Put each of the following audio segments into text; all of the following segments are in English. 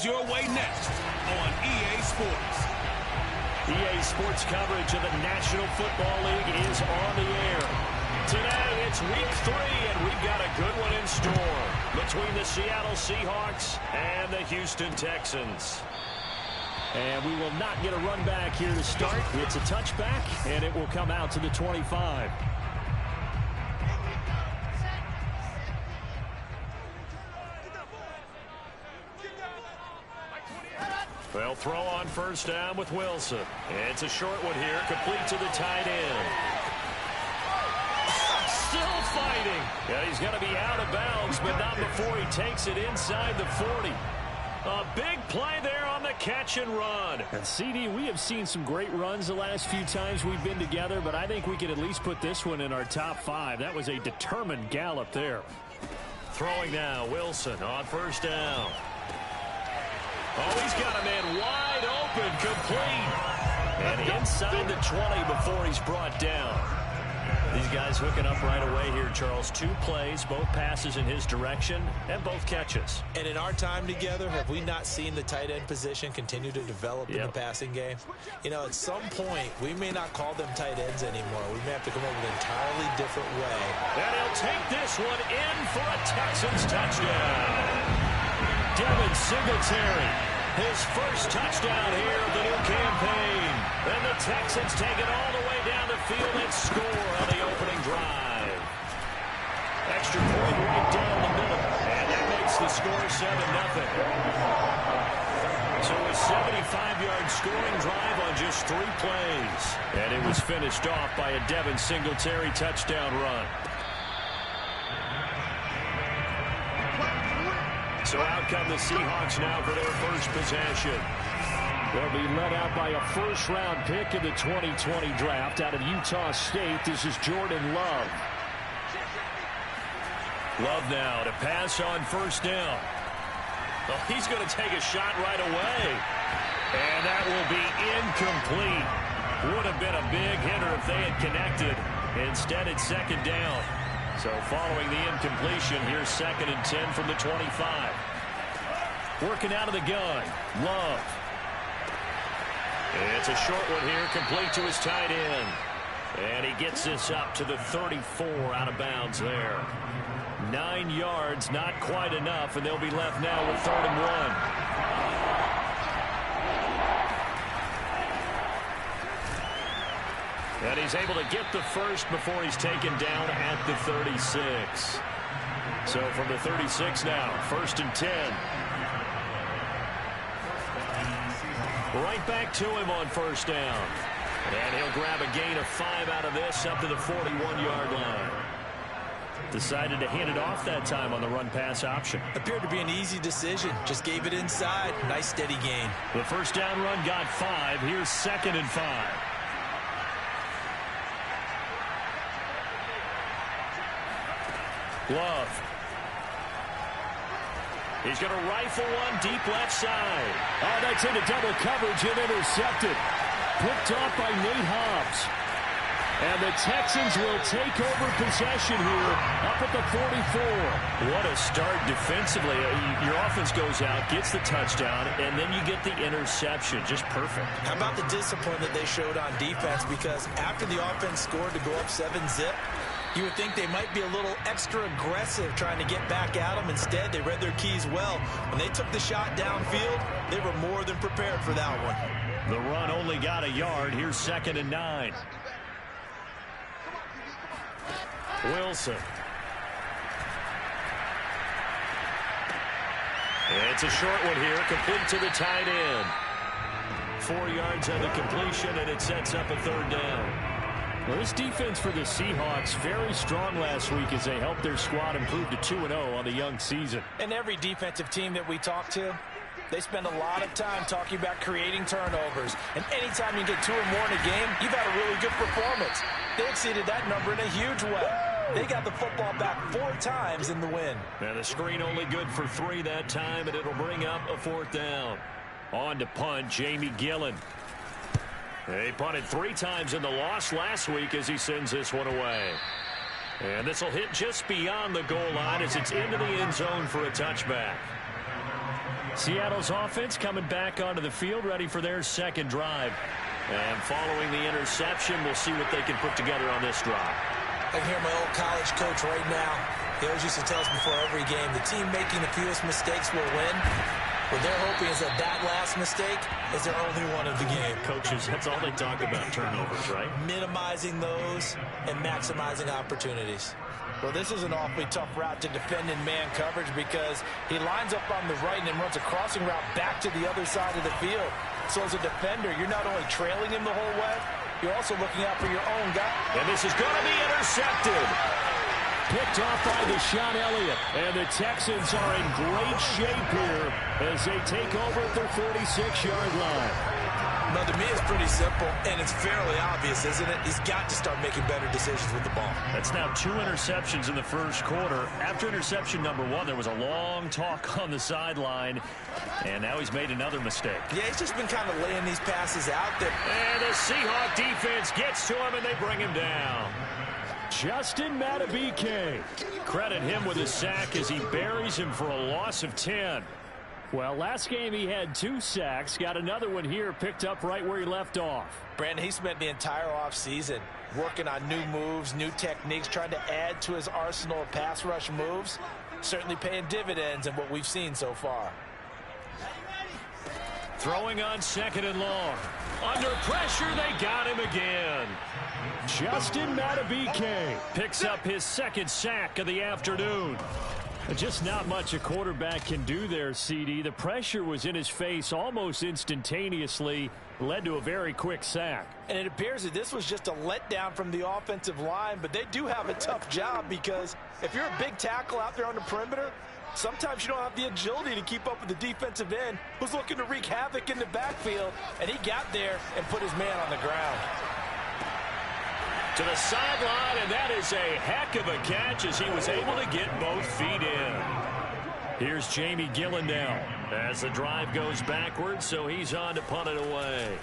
comes your way next on EA Sports. EA Sports coverage of the National Football League is on the air. Today, it's Week 3, and we've got a good one in store between the Seattle Seahawks and the Houston Texans. And we will not get a run back here to start. It's a touchback, and it will come out to the 25. They'll throw on first down with Wilson. It's a short one here, complete to the tight end. Still fighting. Yeah, he's going to be out of bounds, but not before he takes it inside the 40. A big play there on the catch and run. And CD, we have seen some great runs the last few times we've been together, but I think we could at least put this one in our top 5. That was a determined gallop there. Throwing now, Wilson on first down. Oh, he's got a man wide open, complete. And inside the 20 before he's brought down. These guys hooking up right away here, Charles. 2 plays, both passes in his direction, and both catches. And in our time together, have we not seen the tight end position continue to develop in the passing game? You know, at some point, we may not call them tight ends anymore. We may have to come up with an entirely different way. And he'll take this one in for a Texans touchdown. Devin Singletary, his first touchdown here of the new campaign. And the Texans take it all the way down the field and score on the opening drive. Extra point right down the middle. And that makes the score 7-0. So a 75-yard scoring drive on just 3 plays. And it was finished off by a Devin Singletary touchdown run. So out come the Seahawks now for their first possession. They'll be led out by a first-round pick in the 2020 draft out of Utah State. This is Jordan Love. Love now to pass on first down. Well, he's going to take a shot right away. And that will be incomplete. Would have been a big hitter if they had connected. Instead, it's second down. So following the incompletion, here's 2nd and 10 from the 25. Working out of the gun, Love. It's a short one here, complete to his tight end. And he gets this up to the 34 out of bounds there. 9 yards, not quite enough, and they'll be left now with 3rd and 1. And he's able to get the first before he's taken down at the 36. So from the 36 now, 1st and 10. Right back to him on first down. And he'll grab a gain of 5 out of this up to the 41-yard line. Decided to hand it off that time on the run-pass option. Appeared to be an easy decision. Just gave it inside. Nice steady gain. The first down run got 5. Here's 2nd and 5. Love. He's going to rifle one deep left side. Oh, that's into double coverage and intercepted. Picked off by Nate Hobbs. And the Texans will take over possession here up at the 44. What a start defensively. Your offense goes out, gets the touchdown, and then you get the interception. Just perfect. How about the discipline that they showed on defense? Because after the offense scored to go up 7-zip, you would think they might be a little extra aggressive trying to get back at them. Instead, they read their keys well. When they took the shot downfield, they were more than prepared for that one. The run only got a yard. Here's 2nd and 9. Wilson. It's a short one here, complete to the tight end. 4 yards on the completion, and it sets up a 3rd down. Well, this defense for the Seahawks very strong last week as they helped their squad improve to 2-0 on the young season. And every defensive team that we talk to, they spend a lot of time talking about creating turnovers. And anytime you get 2 or more in a game, you've had a really good performance. They exceeded that number in a huge way. They got the football back 4 times in the win. And the screen only good for 3 that time, and it'll bring up a 4th down. On to punt, Jamie Gillen. He punted 3 times in the loss last week as he sends this one away. And this will hit just beyond the goal line as it's into the end zone for a touchback. Seattle's offense coming back onto the field, ready for their second drive. And following the interception, we'll see what they can put together on this drive. I can hear my old college coach right now. He always used to tell us before every game, the team making the fewest mistakes will win. What they're hoping is that last mistake is their only one of the game. Coaches, that's all they talk about, turnovers, right? Minimizing those and maximizing opportunities. Well, this is an awfully tough route to defend in man coverage because he lines up on the right and then runs a crossing route back to the other side of the field. So as a defender, you're not only trailing him the whole way, you're also looking out for your own guy. And this is going to be intercepted. Picked off by Deshaun Elliott. And the Texans are in great shape here as they take over at their 46-yard line. Well, to me, it's pretty simple, and it's fairly obvious, isn't it? He's got to start making better decisions with the ball. That's now 2 interceptions in the first quarter. After interception number 1, there was a long talk on the sideline, and now he's made another mistake. Yeah, he's just been kind of laying these passes out there. And the Seahawk defense gets to him, and they bring him down. Justin Madubuike. Credit him with a sack as he buries him for a loss of 10. Well, last game he had 2 sacks. Got another one here picked up right where he left off. Brandon, he spent the entire offseason working on new moves, new techniques, trying to add to his arsenal of pass rush moves. Certainly paying dividends in what we've seen so far. Throwing on 2nd and long. Under pressure, they got him again. Justin Madubuike picks up his 2nd sack of the afternoon. Just not much a quarterback can do there, CD. The pressure was in his face almost instantaneously, led to a very quick sack. And it appears that this was just a letdown from the offensive line, but they do have a tough job because if you're a big tackle out there on the perimeter, sometimes you don't have the agility to keep up with the defensive end who's looking to wreak havoc in the backfield, and he got there and put his man on the ground. To the sideline, and that is a heck of a catch as he was able to get both feet in. Here's Jamie Gillen as the drive goes backwards, so he's on to punt it away.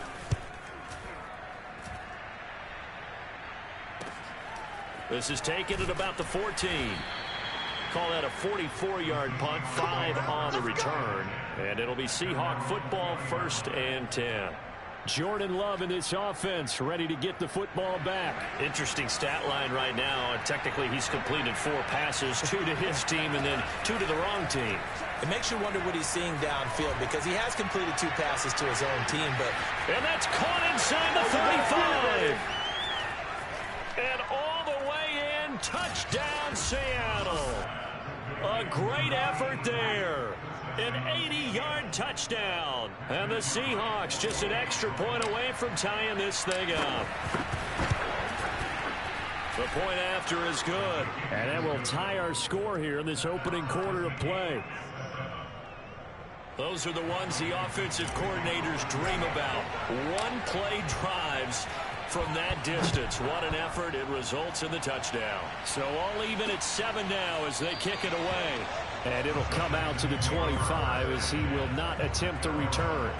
This is taken at about the 14. Call that a 44-yard punt, 5 on the return, and it'll be Seahawk football, 1st and 10. Jordan Love in this offense, ready to get the football back. Interesting stat line right now. Technically, he's completed 4 passes, 2 to his team and then 2 to the wrong team. It makes you wonder what he's seeing downfield because he has completed 2 passes to his own team. And that's caught inside the 35. And all the way in, touchdown Seattle. A great effort there. An 80-yard touchdown. And the Seahawks just an extra point away from tying this thing up. The point after is good. And that will tie our score here in this opening quarter of play. Those are the ones the offensive coordinators dream about. One-play drives from that distance. What an effort. It results in the touchdown. So all even at 7 now as they kick it away. And it'll come out to the 25 as he will not attempt to return.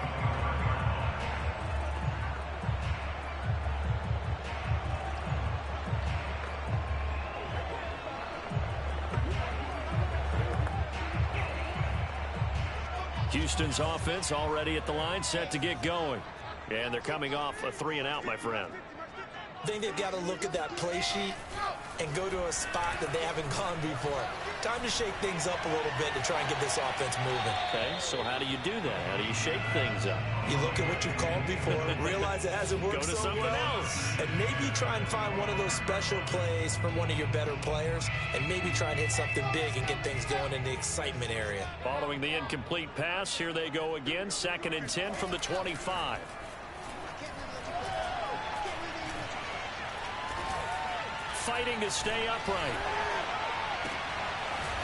Houston's offense already at the line, set to get going. And they're coming off a 3-and-out, my friend. I think they've got to look at that play sheet and go to a spot that they haven't gone before. Time to shake things up a little bit to try and get this offense moving. Okay, so how do you do that? How do you shake things up? You look at what you've called before, realize it hasn't worked Go to so something well, else. and maybe try and find one of those special plays from one of your better players, and maybe try and hit something big and get things going in the excitement area. Following the incomplete pass, here they go again, 2nd and 10 from the 25. Fighting to stay upright.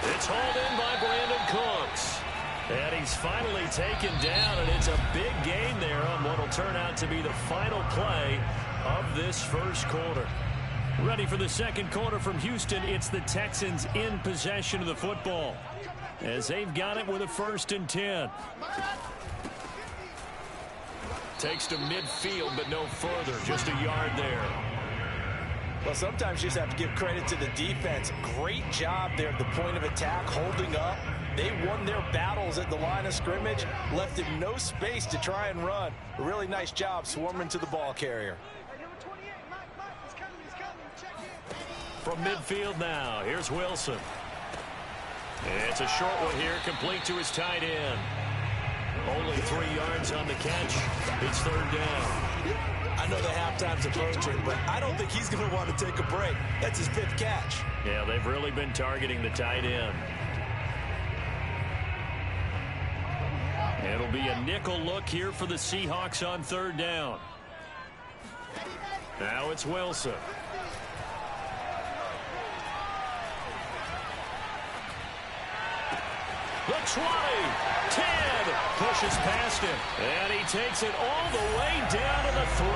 It's hauled in by Brandon Cooks. And he's finally taken down, and it's a big gain there on what will turn out to be the final play of this first quarter. Ready for the second quarter from Houston. It's the Texans in possession of the football as they've got it with a 1st and 10. Takes to midfield, but no further. Just a yard there. Well, sometimes you just have to give credit to the defense. Great job there at the point of attack, holding up, They won their battles at the line of scrimmage, left him no space to try and run. A really nice job swarming to the ball carrier. From midfield now, here's Wilson. It's a short one here, complete to his tight end. Only 3 yards on the catch. It's third down. I know the halftime's approaching, but I don't think he's going to want to take a break. That's his 5th catch. Yeah, they've really been targeting the tight end. It'll be a nickel look here for the Seahawks on third down. Now it's Wilson. The 20, 10, pushes past him, and he takes it all the way down to the 3.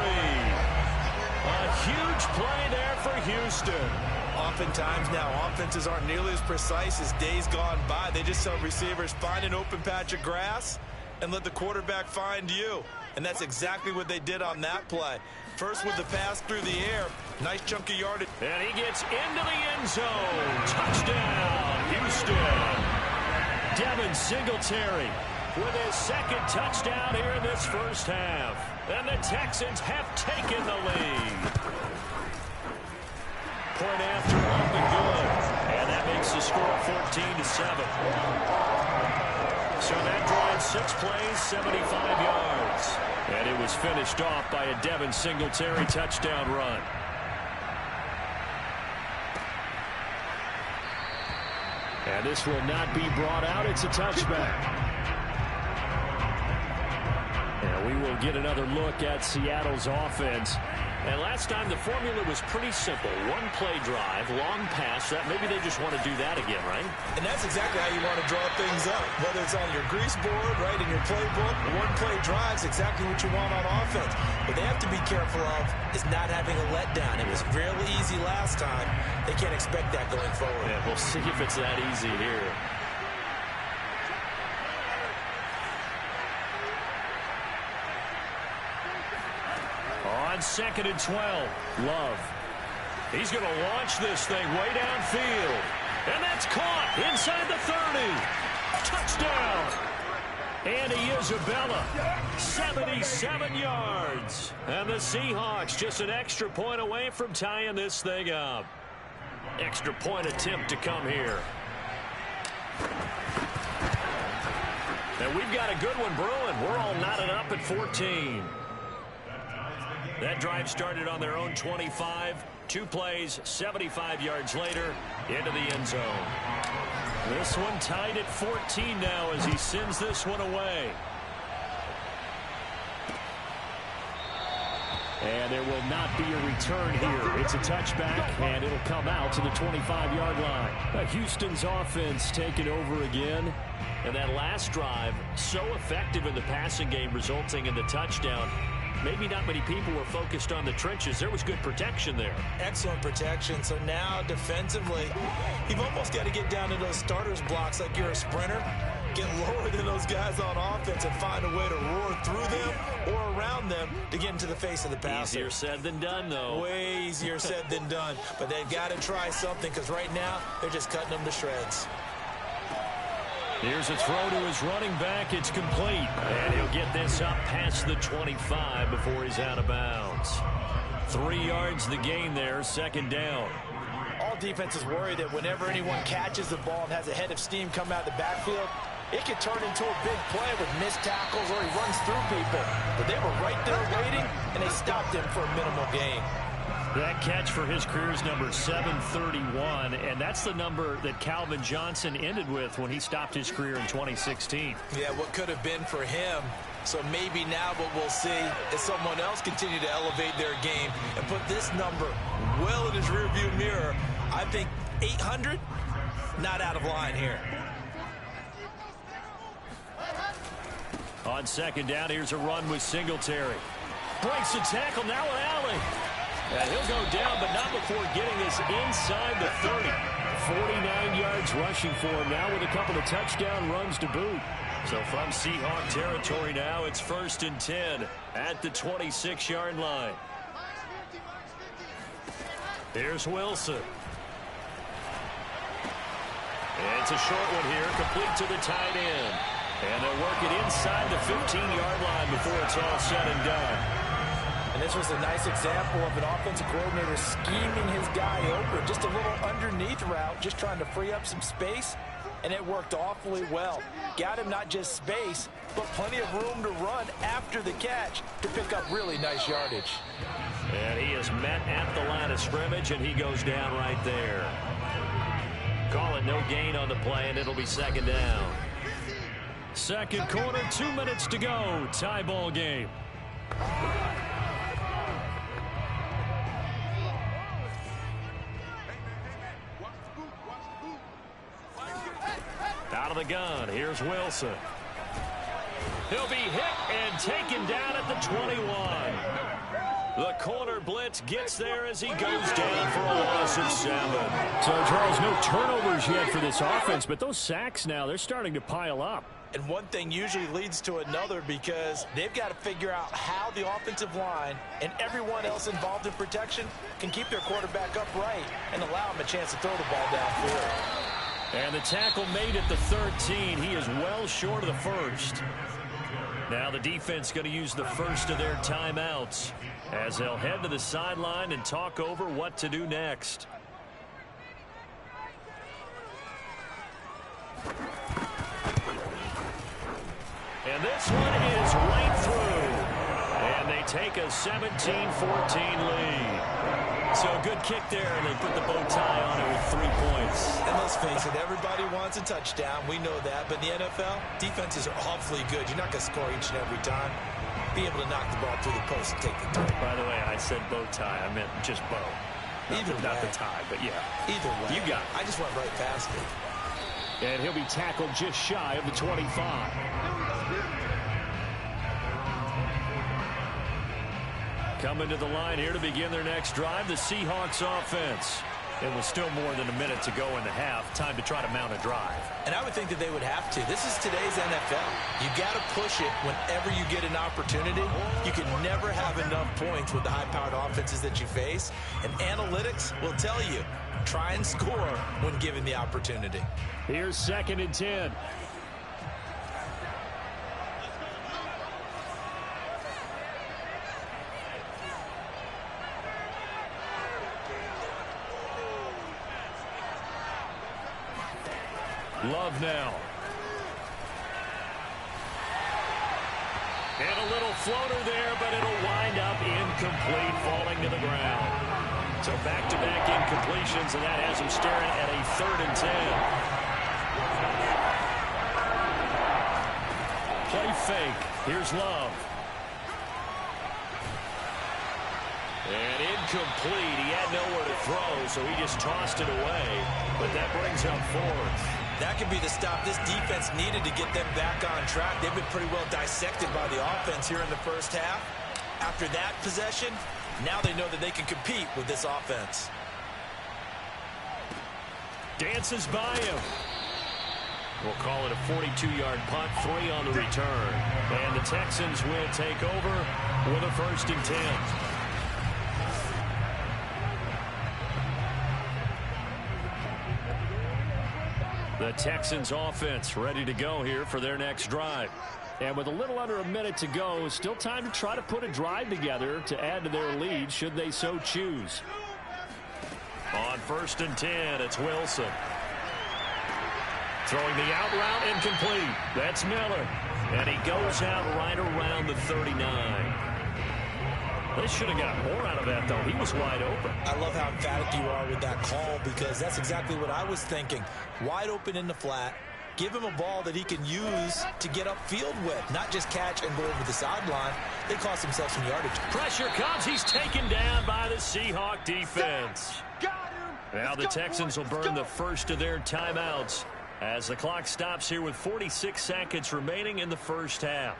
A huge play there for Houston. Oftentimes now, offenses aren't nearly as precise as days gone by. They just tell receivers, find an open patch of grass and let the quarterback find you. And that's exactly what they did on that play. First with the pass through the air. Nice chunk of yardage. And he gets into the end zone. Touchdown, Houston. Devin Singletary with his 2nd touchdown here in this first half. And the Texans have taken the lead. Point after up and good. And that makes the score 14-7. So that drive, 6 plays, 75 yards. And it was finished off by a Devin Singletary touchdown run. And this will not be brought out. It's a touchback. And we will get another look at Seattle's offense. And last time the formula was pretty simple. 1-play drive, long pass. That maybe they just want to do that again, right? And that's exactly how you want to draw things up. Whether it's on your grease board, right, in your playbook, 1-play drive is exactly what you want on offense. What they have to be careful of is not having a letdown. It was really easy last time. They can't expect that going forward. Yeah, we'll see if it's that easy here. On 2nd and 12, Love. He's going to launch this thing way downfield. And that's caught inside the 30. Touchdown. Andy Isabella, 77 yards. And the Seahawks just an extra point away from tying this thing up. Extra point attempt to come here. And we've got a good one brewing. We're all knotted up at 14. That drive started on their own 25. 2 plays, 75 yards later, into the end zone. This one tied at 14 now as he sends this one away. And there will not be a return here. It's a touchback, and it'll come out to the 25-yard line. Houston's offense taking over again. And that last drive, so effective in the passing game, resulting in the touchdown. Maybe not many people were focused on the trenches. There was good protection there. Excellent protection. So now defensively, you've almost got to get down to those starters blocks like you're a sprinter. Get lower than those guys on offense and find a way to roar through them or around them to get into the face of the passer. Easier said than done, though. Way easier said than done. But they've got to try something because right now they're just cutting them to shreds. Here's a throw to his running back. It's complete. And he'll get this up past the 25 before he's out of bounds. 3 yards the gain there, 2nd down. All defenses worry that whenever anyone catches the ball and has a head of steam come out of the backfield, it could turn into a big play with missed tackles or he runs through people. But they were right there waiting, and they stopped him for a minimal gain. That catch for his career is number 731, and that's the number that Calvin Johnson ended with when he stopped his career in 2016. Yeah, what could have been for him. So maybe now what we'll see is someone else continue to elevate their game and put this number well in his rearview mirror. I think 800, not out of line here. On 2nd down, here's a run with Singletary. Breaks the tackle, now an alley. And he'll go down, but not before getting this inside the 30. 49 yards rushing for him now with a couple of touchdown runs to boot. So from Seahawk territory now, it's 1st and 10 at the 26-yard line. Here's Wilson. And it's a short one here, complete to the tight end. And they'll work it inside the 15-yard line before it's all said and done. And this was a nice example of an offensive coordinator scheming his guy open. Just a little underneath route, just trying to free up some space. And it worked awfully well. Got him not just space, but plenty of room to run after the catch to pick up really nice yardage. And he is met at the line of scrimmage, and he goes down right there. Call it no gain on the play, and it'll be second down. Second quarter, 2 minutes to go. Tie ball game. Out of the gun, here's Wilson. He'll be hit and taken down at the 21. The corner blitz gets there as he goes down for a loss of 7. So, Charles, no turnovers yet for this offense, but those sacks now, they're starting to pile up. And one thing usually leads to another because they've got to figure out how the offensive line and everyone else involved in protection can keep their quarterback upright and allow him a chance to throw the ball downfield. And the tackle made at the 13. He is well short of the first. Now the defense going to use the first of their timeouts as they'll head to the sideline and talk over what to do next. And this one is right through. And they take a 17-14 lead. So a good kick there, and they put the bow tie on it with 3 points. And let's face it, everybody wants a touchdown. We know that. But in the NFL, defenses are awfully good. You're not going to score each and every time. Be able to knock the ball through the post and take the throw. By the way, I said bow tie. I meant just bow. Not the tie, but yeah. Either way. You got it. I just went right past it. And he'll be tackled just shy of the 25. Coming to the line here to begin their next drive, the Seahawks offense. And with still more than a minute to go in the half, time to try to mount a drive. And I would think that they would have to. This is today's NFL. You got to push it whenever you get an opportunity. You can never have enough points with the high-powered offenses that you face. And analytics will tell you, try and score when given the opportunity. Here's 2nd and 10. Love now. And a little floater there, but it'll wind up incomplete, falling to the ground. So back-to-back incompletions, and that has him staring at a 3rd and 10. Play fake. Here's Love. And incomplete. He had nowhere to throw, so he just tossed it away. But that brings up 4th. That could be the stop this defense needed to get them back on track. They've been pretty well dissected by the offense here in the first half. After that possession, now they know that they can compete with this offense. Dances by him. We'll call it a 42-yard punt, 3 on the return. And the Texans will take over with a 1st and 10. The Texans offense ready to go here for their next drive. And with a little under a minute to go, still time to try to put a drive together to add to their lead should they so choose. On 1st and 10, it's Wilson. Throwing the out route incomplete. That's Miller. And he goes out right around the 39. They should have got more out of that, though. He was wide open. I love how emphatic you are with that call because that's exactly what I was thinking. Wide open in the flat. Give him a ball that he can use to get upfield with, not just catch and go over the sideline. They cost themselves some yardage. Pressure comes. He's taken down by the Seahawk defense. Now the Texans will burn the first of their timeouts as the clock stops here with 46 seconds remaining in the first half.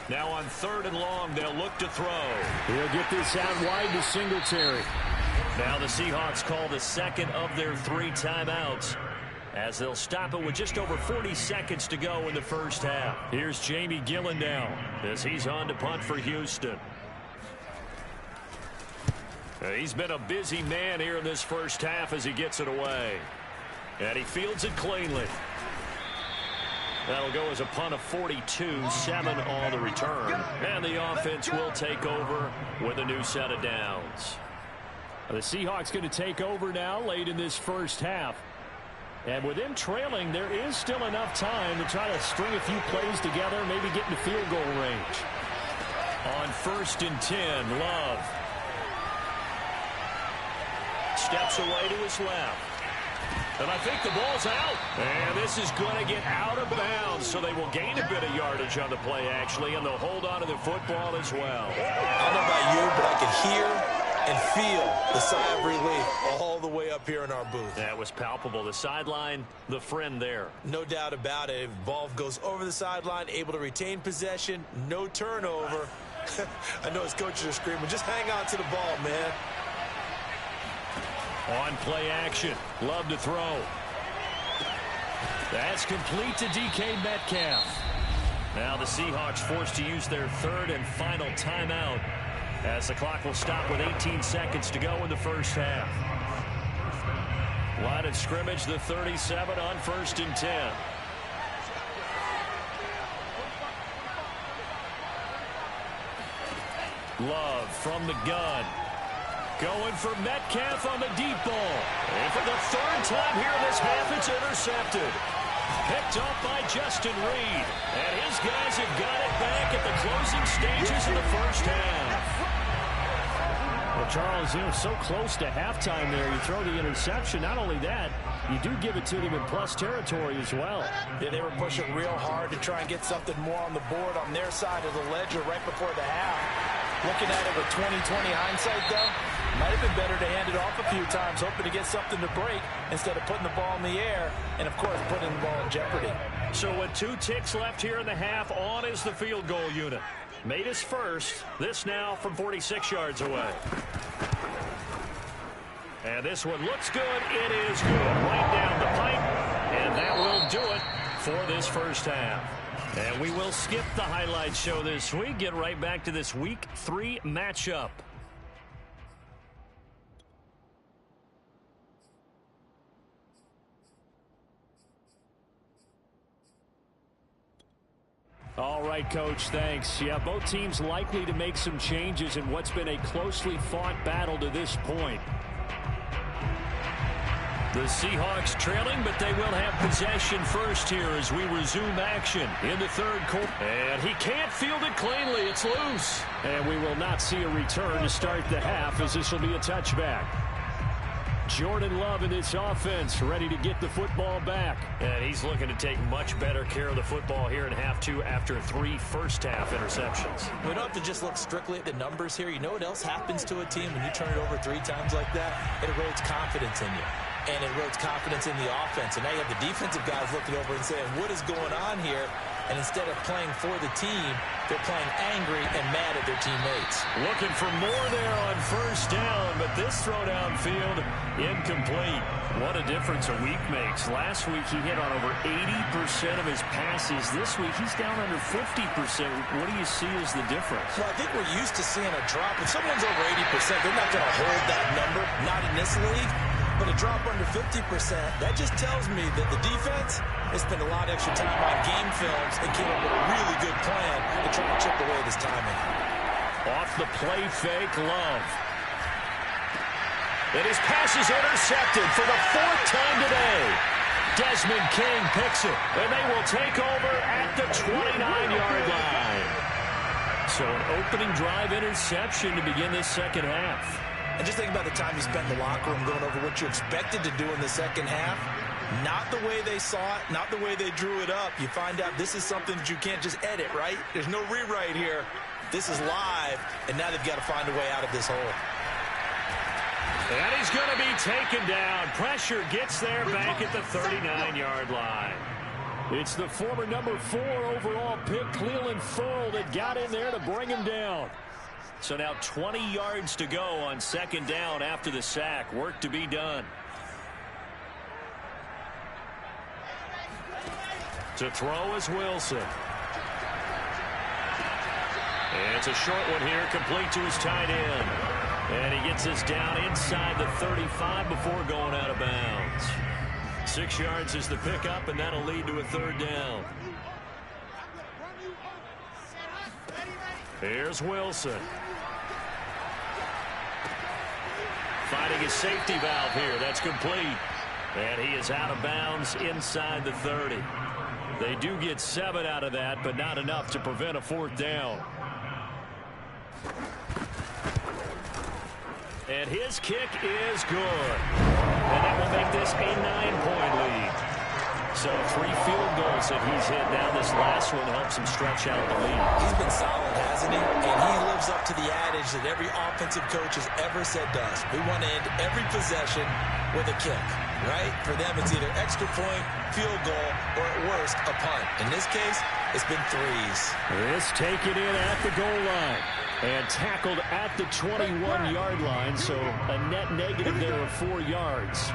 Now on 3rd and long, they'll look to throw. He'll get this out wide to Singletary. Now the Seahawks call the second of their 3 timeouts as they'll stop it with just over 40 seconds to go in the first half. Here's Jamie Gillen now as he's on to punt for Houston. He's been a busy man here in this first half as he gets it away. And he fields it cleanly. That'll go as a punt of 42, 7 on the return. And the offense will take over with a new set of downs. The Seahawks going to take over now late in this first half. And with them trailing, there is still enough time to try to string a few plays together, maybe get into field goal range. On 1st and 10, Love steps away to his left. And I think the ball's out. And this is going to get out of bounds, so they will gain a bit of yardage on the play, actually, and they'll hold on to the football as well. I don't know about you, but I can hear and feel the sigh of relief all the way up here in our booth. That was palpable. The sideline, the friend there. No doubt about it. Ball goes over the sideline, able to retain possession, no turnover. I know his coaches are screaming, just hang on to the ball, man. On play action, Love to throw. That's complete to DK Metcalf. Now the Seahawks forced to use their 3rd and final timeout as the clock will stop with 18 seconds to go in the first half. Line of scrimmage, the 37 on 1st and 10. Love from the gun. Going for Metcalf on the deep ball. And for the 3rd time here in this half, it's intercepted. Picked off by Justin Reed. And his guys have got it back at the closing stages of the first half. Well, Charles, so close to halftime there. You throw the interception. Not only that, you do give it to them in plus territory as well. Yeah, they were pushing real hard to try and get something more on the board on their side of the ledger right before the half. Looking at it with 20/20 hindsight, though, might have been better to hand it off a few times, hoping to get something to break instead of putting the ball in the air and, of course, putting the ball in jeopardy. So with 2 ticks left here in the half, on is the field goal unit. Made his first. This now from 46 yards away. And this one looks good. It is good. Right down the pipe. And that will do it for this first half. And we will skip the highlight show this week. Get right back to this Week 3 matchup. All right, Coach, thanks. Yeah, both teams likely to make some changes in what's been a closely fought battle to this point. The Seahawks trailing, but they will have possession first here as we resume action in the 3rd quarter. And he can't field it cleanly. It's loose. And we will not see a return to start the half, as this will be a touchback. Jordan Love in this offense, ready to get the football back. And he's looking to take much better care of the football here in half 2 after 3 first-half interceptions. We don't have to just look strictly at the numbers here. You know what else happens to a team when you turn it over 3 times like that? It erodes confidence in you. And it erodes confidence in the offense. And now you have the defensive guys looking over and saying, what is going on here? And instead of playing for the team, they're playing angry and mad at their teammates. Looking for more there on 1st down, but this throw downfield incomplete. What a difference a week makes. Last week he hit on over 80% of his passes. This week he's down under 50%. What do you see as the difference? Well, I think we're used to seeing a drop. If someone's over 80%, they're not going to hold that number, not in this league. But a drop under 50%, that just tells me that the defense has spent a lot of extra time on game films and came up with a really good plan to try to chip away this timing. Off the play fake, Love. And his pass is intercepted for the 4th time today. Desmond King picks it, and they will take over at the 29-yard line. So an opening drive interception to begin this second half. And just think about the time you spent in the locker room going over what you expected to do in the second half. Not the way they saw it, not the way they drew it up. You find out this is something that you can't just edit, right? There's no rewrite here. This is live, and now they've got to find a way out of this hole. And he's going to be taken down. Pressure gets there back at the 39-yard line. It's the former number 4 overall pick, Cleveland Ferrell, that got in there to bring him down. So now 20 yards to go on 2nd down after the sack. Work to be done. To throw is Wilson. And it's a short one here, complete to his tight end. And he gets us down inside the 35 before going out of bounds. 6 yards is the pickup, and that'll lead to a third down. Here's Wilson. Finding his safety valve here. That's complete. And he is out of bounds inside the 30. They do get 7 out of that, but not enough to prevent a fourth down. And his kick is good. And that will make this a 9-point lead. So 3 field goals that he's hit. Now this last one helps him stretch out the lead. He's been solid, hasn't he? And he lives up to the adage that every offensive coach has ever said to us. We want to end every possession with a kick, right? For them, it's either extra point, field goal, or at worst, a punt. In this case, it's been 3s. This taken in at the goal line. And tackled at the 21-yard line, so a net negative there of 4 yards.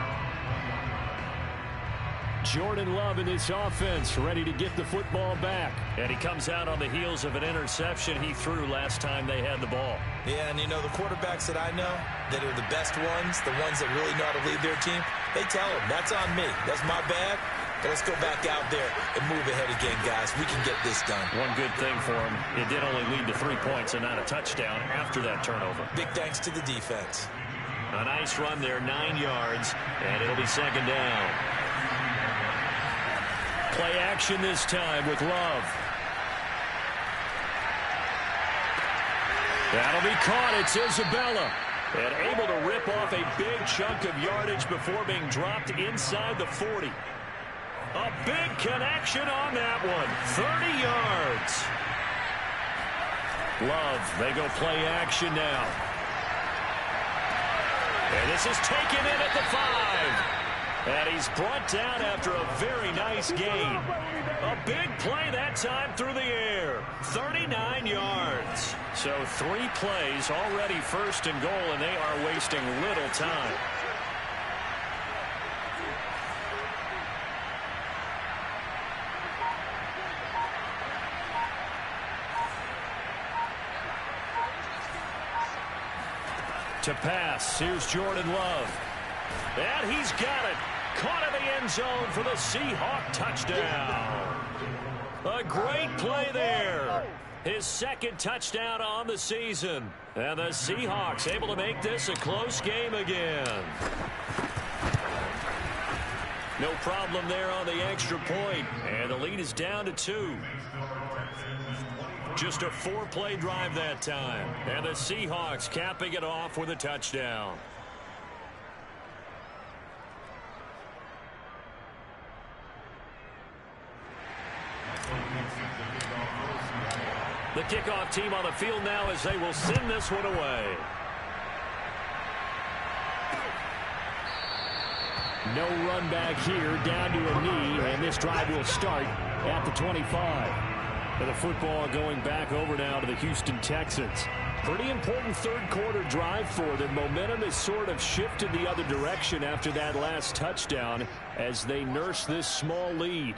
Jordan Love in this offense, ready to get the football back. And he comes out on the heels of an interception he threw last time they had the ball. Yeah, and you know, the quarterbacks that I know that are the best ones, the ones that really know how to lead their team, they tell them, that's on me. That's my bad. But let's go back out there and move ahead again, guys. We can get this done. One good thing for him, it did only lead to 3 points and not a touchdown after that turnover. Big thanks to the defense. A nice run there, 9 yards, and it'll be second down. Play action this time with Love. That'll be caught. It's Isabella. And able to rip off a big chunk of yardage before being dropped inside the 40. A big connection on that one. 30 yards. Love, they go play action now. And this is taken in at the 5. And he's brought down after a very nice gain. A big play that time through the air. 39 yards. So 3 plays already first and goal, and they are wasting little time. To pass, here's Jordan Love. And he's got it. Caught in the end zone for the Seahawk touchdown. A great play there. His second touchdown on the season. And the Seahawks able to make this a close game again. No problem there on the extra point. And the lead is down to 2. Just a 4-play drive that time. And the Seahawks capping it off with a touchdown. The kickoff team on the field now as they will send this one away. No run back here, down to a knee, and this drive will start at the 25. And the football going back over now to the Houston Texans. Pretty important third-quarter drive for them. Momentum has sort of shifted the other direction after that last touchdown as they nurse this small lead.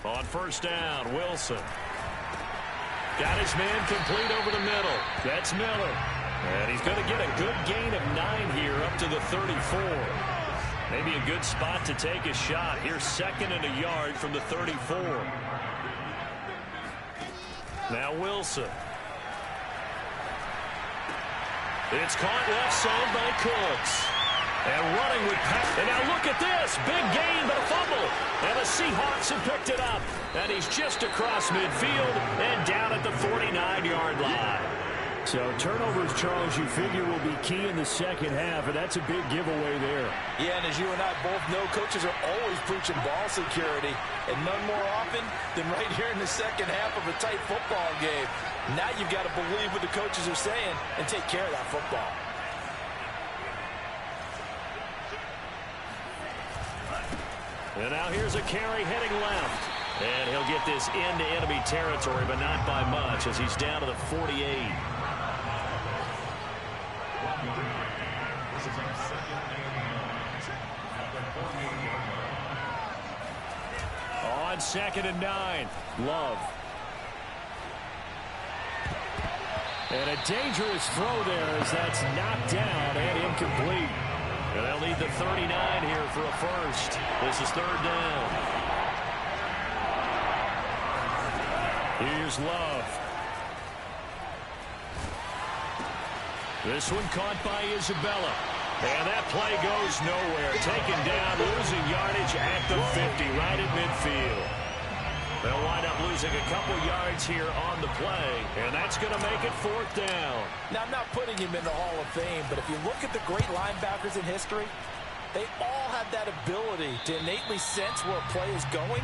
On first down, Wilson. Got his man complete over the middle. That's Miller. And he's going to get a good gain of 9 here up to the 34. Maybe a good spot to take a shot. Here's 2nd and a yard from the 34. Now Wilson. It's caught left side by Cooks. And running with Pat. And now look at this. Big gain, but a fumble. And the Seahawks have picked it up. And he's just across midfield and down at the 49-yard line. So turnovers, Charles, you figure will be key in the second half, and that's a big giveaway there. Yeah, and as you and I both know, coaches are always preaching ball security, and none more often than right here in the second half of a tight football game. Now you've got to believe what the coaches are saying and take care of that football. And now here's a carry heading left. And he'll get this into enemy territory, but not by much as he's down to the 48. On 2nd and 9. Love. And a dangerous throw there as that's knocked down and incomplete. And they'll need the 39 here for a first. This is 3rd down. Here's Love. This one caught by Isabella. And that play goes nowhere. Taken down, losing yardage at the 50, right at midfield. They'll wind up losing a couple yards here on the play, and that's going to make it 4th down. Now, I'm not putting him in the Hall of Fame, but if you look at the great linebackers in history, they all have that ability to innately sense where a play is going,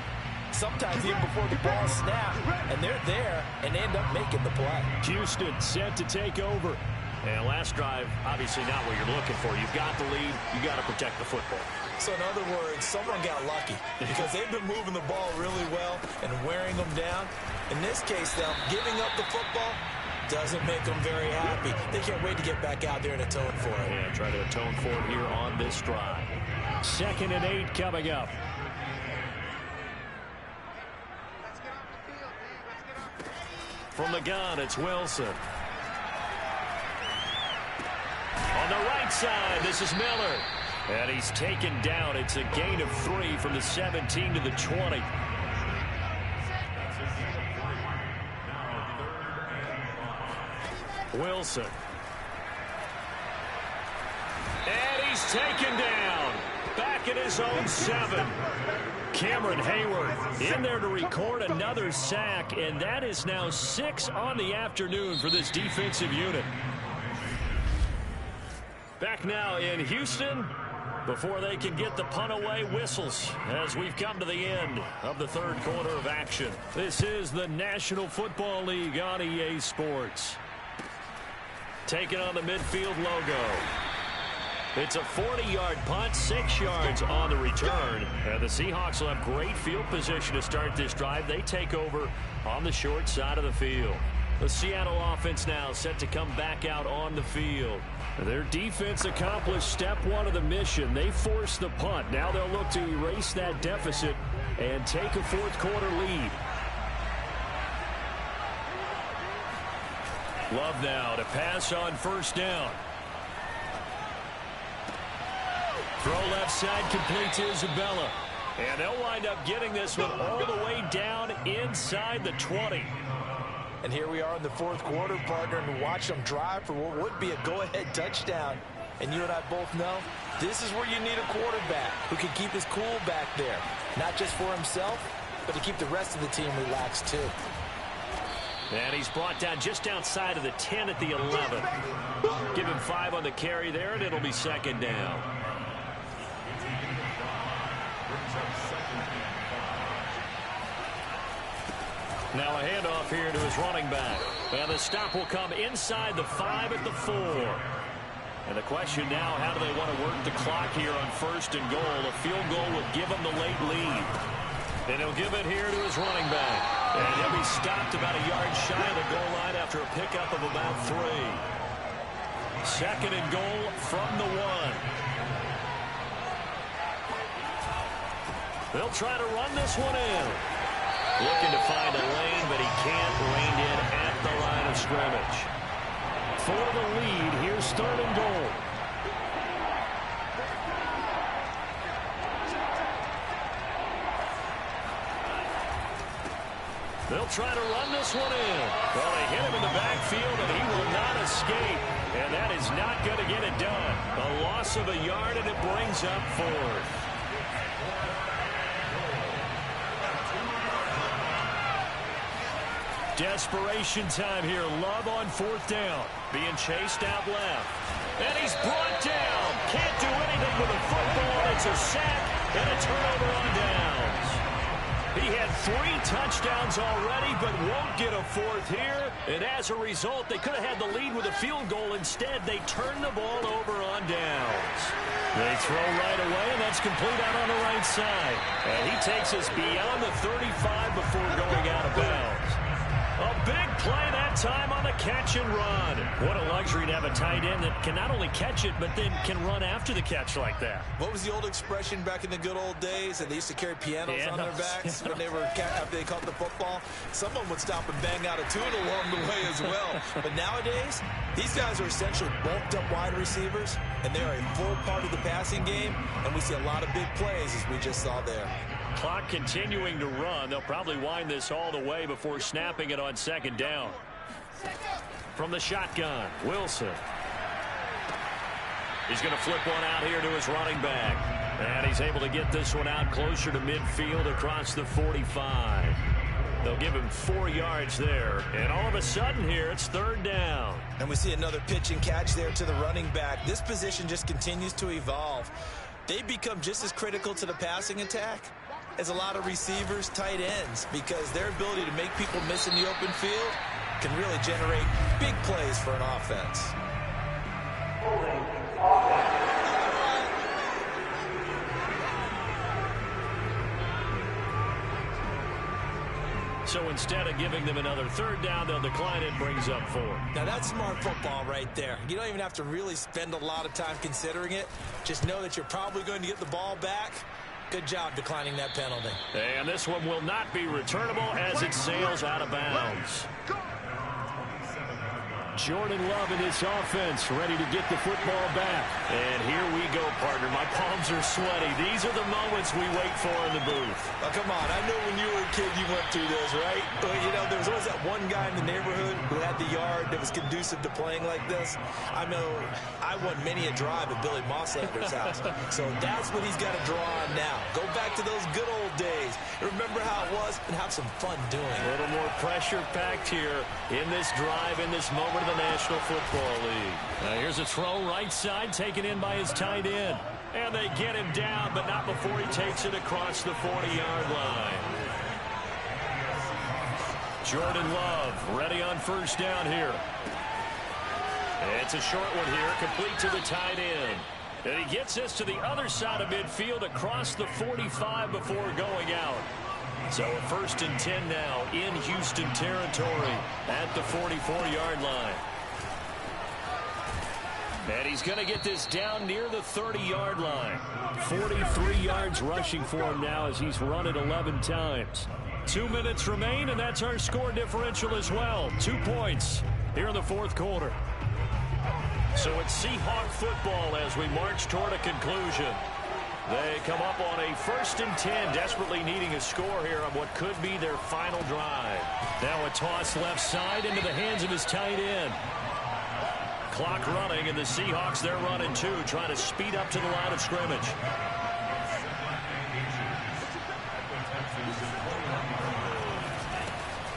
sometimes even before the ball snaps, and they're there and end up making the play. Houston set to take over. And last drive, obviously not what you're looking for. You've got the lead. You've got to protect the football. So in other words, someone got lucky because they've been moving the ball really well and wearing them down. In this case, though, giving up the football doesn't make them very happy. They can't wait to get back out there and atone for it. Yeah, try to atone for it here on this drive. 2nd and 8 coming up. From the gun, it's Wilson. On the right side, this is Miller. And he's taken down. It's a gain of 3 from the 17 to the 20. Wilson. And he's taken down. Back at his own 7. Cameron Hayward in there to record another sack. And that is now 6 on the afternoon for this defensive unit. Back now in Houston before they can get the punt away. Whistles as we've come to the end of the 3rd quarter of action. This is the National Football League on EA Sports. Taking on the midfield logo. It's a 40-yard punt, 6 yards on the return. And the Seahawks will have great field position to start this drive. They take over on the short side of the field. The Seattle offense now set to come back out on the field. Their defense accomplished step 1 of the mission. They forced the punt. Now they'll look to erase that deficit and take a 4th quarter lead. Love now to pass on 1st down. Throw left side, complete to Isabella. And they'll wind up getting this one all the way down inside the 20. And here we are in the 4th quarter, partner, and watch them drive for what would be a go-ahead touchdown. And you and I both know this is where you need a quarterback who can keep his cool back there. Not just for himself, but to keep the rest of the team relaxed too. And he's brought down just outside of the 10 at the 11. Give him 5 on the carry there, and it'll be 2nd down. Now a handoff here to his running back. And the stop will come inside the 5 at the 4. And the question now, how do they want to work the clock here on 1st and goal? A field goal would give them the late lead. And he'll give it here to his running back. And he'll be stopped about a yard shy of the goal line after a pickup of about 3. 2nd and goal from the 1. They'll try to run this one in. Looking to find a lane, but he can't. Reined in at the line of scrimmage. For the lead, here's 3rd and goal. They'll try to run this one in. Well, they hit him in the backfield, and he will not escape. And that is not going to get it done. A loss of a yard, and it brings up 4th. Desperation time here. Love on 4th down. Being chased out left. And he's brought down. Can't do anything with a football. It's a sack and a turnover on downs. He had 3 touchdowns already, but won't get a 4th here. And as a result, they could have had the lead with a field goal. Instead, they turn the ball over on downs. They throw right away, and that's complete out on the right side. And he takes us beyond the 35 before going out of bounds. A big play that time on the catch and run. What a luxury to have a tight end that can not only catch it, but then can run after the catch like that. What was the old expression back in the good old days? And they used to carry pianos on their backs when they were after they caught the football. Someone would stop and bang out a tune along the way as well. But nowadays, these guys are essentially bulked up wide receivers, and they are a full part of the passing game. And we see a lot of big plays, as we just saw there. Clock continuing to run. They'll probably wind this all the way before snapping it on second down. From the shotgun, Wilson. He's going to flip one out here to his running back. And he's able to get this one out closer to midfield across the 45. They'll give him 4 yards there. And all of a sudden here, it's third down. And we see another pitch and catch there to the running back. This position just continues to evolve. They become just as critical to the passing attack as a lot of receivers, tight ends, because their ability to make people miss in the open field can really generate big plays for an offense. So instead of giving them another third down, they'll decline it, brings up 4. Now that's smart football right there. You don't even have to really spend a lot of time considering it. Just know that you're probably going to get the ball back. Good job declining that penalty. And this one will not be returnable as it sails out of bounds. Jordan Love in this offense, ready to get the football back. And here we go, partner. My palms are sweaty. These are the moments we wait for in the booth. Oh, come on. I know when you were a kid you went through this, right? But, you know, there was always that one guy in the neighborhood who had the yard that was conducive to playing like this. I know I won many a drive at Billy Mosslander's house. So that's what he's got to draw on now. Go back to those good old days. Remember how it was and have some fun doing it. A little more pressure packed here in this drive, in this moment of the National Football League. Now here's a throw right side taken in by his tight end. And they get him down, but not before he takes it across the 40-yard line. Jordan Love ready on first down here. It's a short one here, complete to the tight end. And he gets this to the other side of midfield across the 45 before going out. So a 1st and 10 now in Houston territory at the 44-yard line. And he's going to get this down near the 30-yard line. 43 yards rushing for him now as he's run it 11 times. 2 minutes remain, and that's our score differential as well. 2 points here in the fourth quarter. So it's Seahawk football as we march toward a conclusion. They come up on a 1st and 10, desperately needing a score here on what could be their final drive. Now a toss left side into the hands of his tight end. Clock running, and the Seahawks, they're running too, trying to speed up to the line of scrimmage.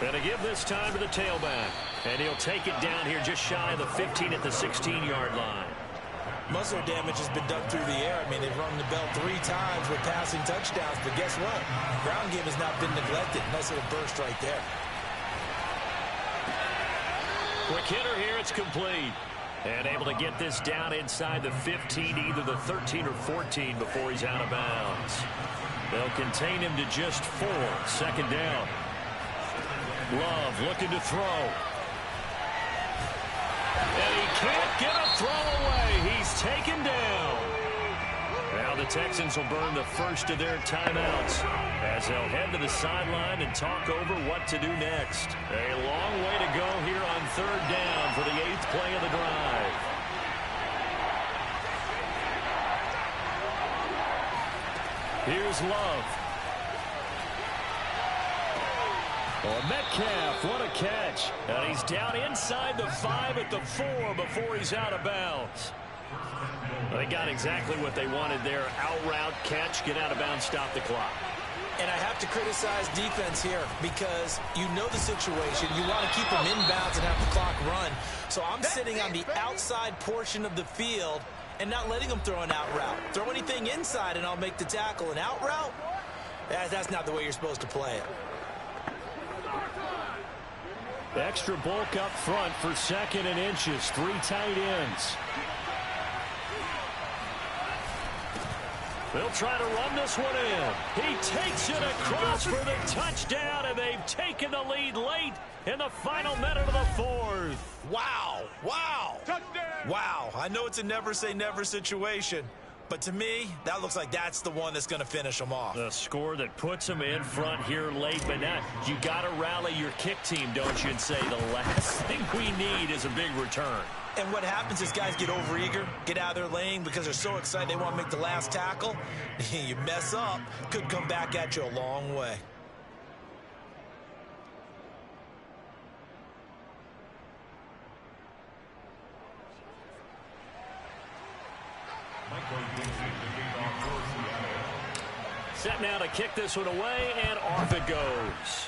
And to give this time to the tailback. And he'll take it down here just shy of the 15 at the 16-yard line. Most of their damage has been done through the air. I mean, they've rung the bell 3 times with passing touchdowns, but guess what? Ground game has not been neglected. Nice little burst right there. Quick hitter here, it's complete. And able to get this down inside the 15, either the 13 or 14 before he's out of bounds. They'll contain him to just 4, 2nd down. Love looking to throw. And he can't get a throw away. He's taken down. Now the Texans will burn the first of their timeouts as they'll head to the sideline and talk over what to do next. A long way to go here on 3rd down for the 8th play of the drive. Here's Love. Oh, Metcalf, what a catch. And he's down inside the 5 at the 4 before he's out of bounds. They got exactly what they wanted there. Out route, catch, get out of bounds, stop the clock. And I have to criticize defense here because you know the situation. You want to keep them inbounds and have the clock run. So I'm sitting on the outside portion of the field and not letting them throw an out route. Throw anything inside and I'll make the tackle. An out route? That's not the way you're supposed to play it. Extra bulk up front for 2nd and inches. 3 tight ends. They'll try to run this one in. He takes it across for the touchdown, and they've taken the lead late in the final minute of the fourth. Wow. Wow. Wow. I know it's a never say never situation, but to me, that looks like that's the one that's going to finish them off. The score that puts them in front here late, but now you got to rally your kick team, don't you, and say the last thing we need is a big return. And what happens is guys get overeager, get out of their lane because they're so excited they want to make the last tackle. You mess up, could come back at you a long way. Set now to kick this one away, and off it goes.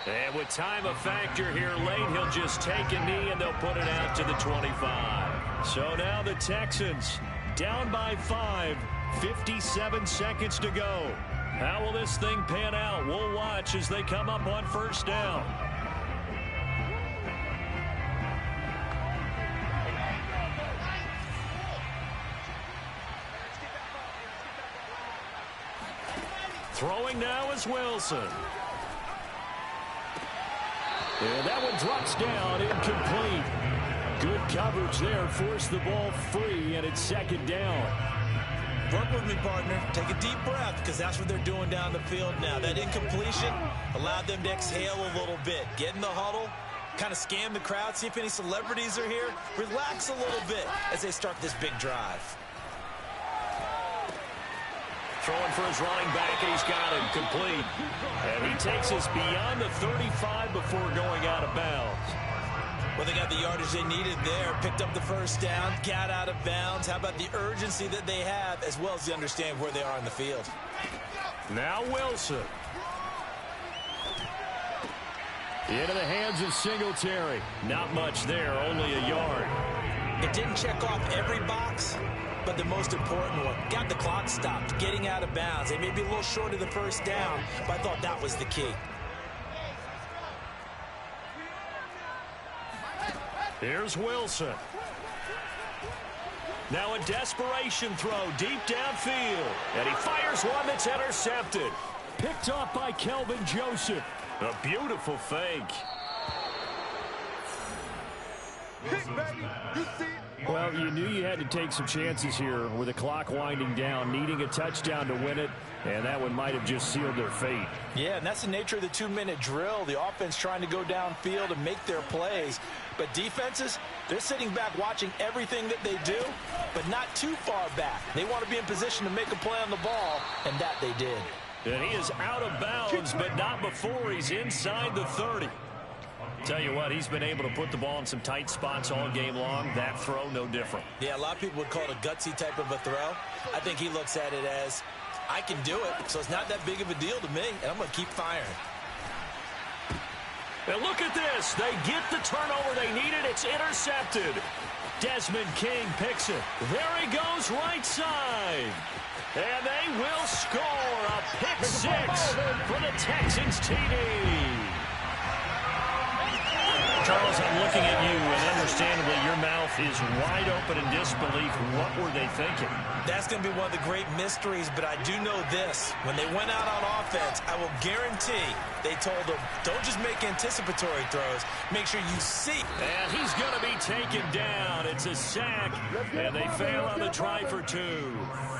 And with time a factor here late, he'll just take a knee, and they'll put it out to the 25. So now the Texans down by 5, 57 seconds to go. How will this thing pan out? We'll watch as they come up on first down. Throwing now is Wilson. And that one drops down, incomplete. Good coverage there, forced the ball free, and it's second down. Work with me, partner. Take a deep breath, because that's what they're doing down the field now. That incompletion allowed them to exhale a little bit. Get in the huddle, kind of scan the crowd, see if any celebrities are here. Relax a little bit as they start this big drive. Throwing for his running back, and he's got him complete. And he takes us beyond the 35 before going out of bounds. Well, they got the yardage they needed there, picked up the first down, got out of bounds. How about the urgency that they have, as well as the understand where they are in the field. Now Wilson. Into the hands of Singletary. Not much there, only a yard. It didn't check off every box, but the most important one. Got the clock stopped, getting out of bounds. They may be a little short of the first down, but I thought that was the key. Here's Wilson. Now a desperation throw deep downfield. And he fires one that's intercepted. Picked off by Kelvin Joseph. A beautiful fake. Well, you knew you had to take some chances here with the clock winding down, needing a touchdown to win it, and that one might have just sealed their fate. Yeah, and that's the nature of the 2-minute drill. The offense trying to go downfield and make their plays. But defenses, they're sitting back watching everything that they do, but not too far back. They want to be in position to make a play on the ball, and that they did. And he is out of bounds, but not before he's inside the 30. Tell you what, he's been able to put the ball in some tight spots all game long. That throw, no different. Yeah, a lot of people would call it a gutsy type of a throw. I think he looks at it as, I can do it, so it's not that big of a deal to me, and I'm going to keep firing. And look at this. They get the turnover they needed. It's intercepted. Desmond King picks it. There he goes, right side. And they will score a pick six for the Texans TD. Charles, I'm looking at you, and understandably, your mouth is wide open in disbelief. What were they thinking? That's going to be one of the great mysteries, but I do know this. When they went out on offense, I will guarantee they told them, don't just make anticipatory throws. Make sure you see. And he's going to be taken down. It's a sack, and they fail on the try for two.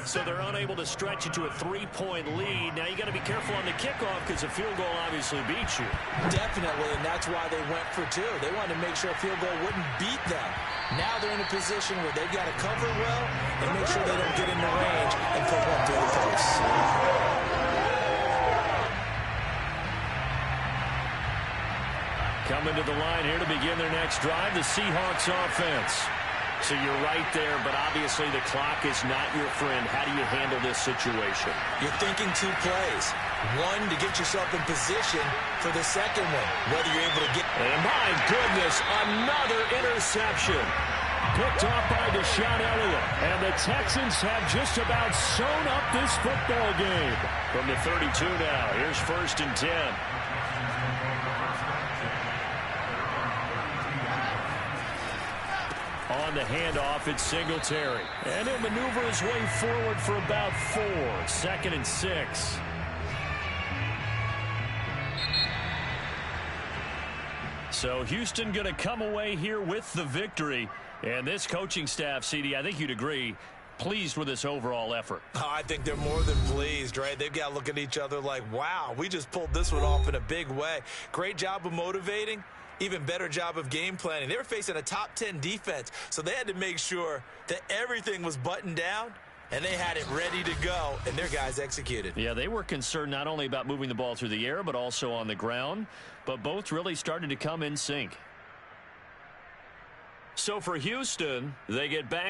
So they're unable to stretch it to a 3-point lead. Now you got to be careful on the kickoff because a field goal obviously beats you. Definitely, and that's why they went for two. They wanted to make sure a field goal wouldn't beat them. Now they're in a position where they've got to cover well and make sure they don't get in the range and put one through the post. Coming to the line here to begin their next drive, the Seahawks offense. So you're right there, but obviously the clock is not your friend. How do you handle this situation? You're thinking two plays. One, to get yourself in position for the second one, whether you're able to get... And my goodness, another interception. Picked off by Deshaun Elliott. And the Texans have just about sewn up this football game. From the 32 now, here's 1st and 10. on the handoff. It's Singletary. And he'll maneuver his way forward for about 4. 2nd and 6. So Houston going to come away here with the victory. And this coaching staff, CD, I think you'd agree, pleased with this overall effort. Oh, I think they're more than pleased, right? They've got to look at each other like, wow, we just pulled this one off in a big way. Great job of motivating. Even better job of game planning. They were facing a top 10 defense, so they had to make sure that everything was buttoned down, and they had it ready to go, and their guys executed. Yeah, they were concerned not only about moving the ball through the air, but also on the ground, but both really started to come in sync. So for Houston, they get back.